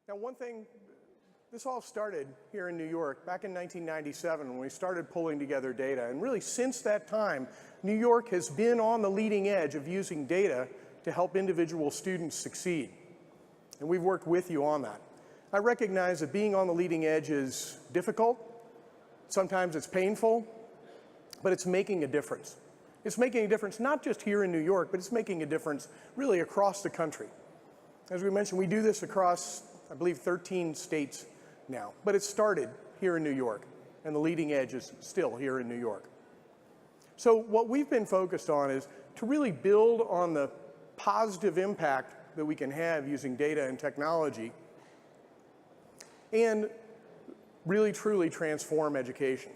Now, one thing, this all started here in New York back in 1997 when we started pulling together data. And really, since that time, New York has been on the leading edge of using data to help individual students succeed. And we've worked with you on that. I recognize that being on the leading edge is difficult. Sometimes it's painful, but it's making a difference. It's making a difference not just here in New York, but it's making a difference really across the country. As we mentioned, we do this across, I believe, 13 states now, but it started here in New York, and the leading edge is still here in New York. So what we've been focused on is to really build on the positive impact that we can have using data and technology and really truly transform education.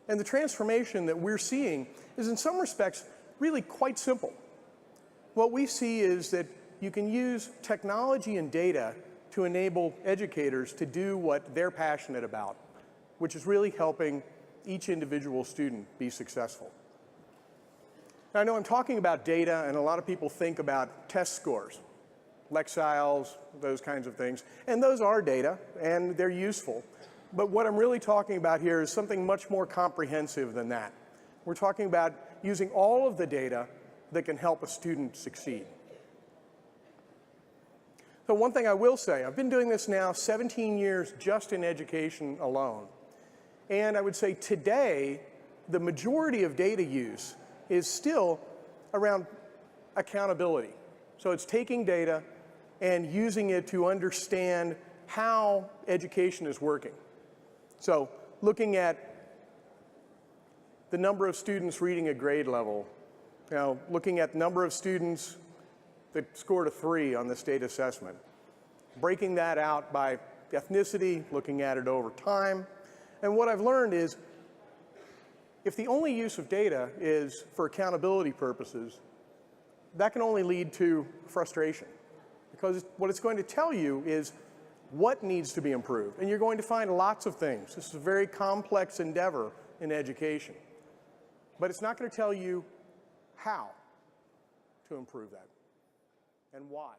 And the transformation that we're seeing is in some respects really quite simple. What we see is that you can use technology and data to enable educators to do what they're passionate about, which is really helping each individual student be successful. Now, I know I'm talking about data, and a lot of people think about test scores, Lexiles, those kinds of things, and those are data, and they're useful. But what I'm really talking about here is something much more comprehensive than that. We're talking about using all of the data that can help a student succeed. So one thing I will say, I've been doing this now 17 years just in education alone. And I would say today, the majority of data use is still around accountability. So it's taking data and using it to understand how education is working. So looking at the number of students reading a grade level, looking at the number of students that scored a 3 on the state assessment, breaking that out by ethnicity, looking at it over time. And what I've learned is if the only use of data is for accountability purposes, that can only lead to frustration. Because what it's going to tell you is what needs to be improved. And you're going to find lots of things. This is a very complex endeavor in education. But it's not going to tell you how to improve that and why.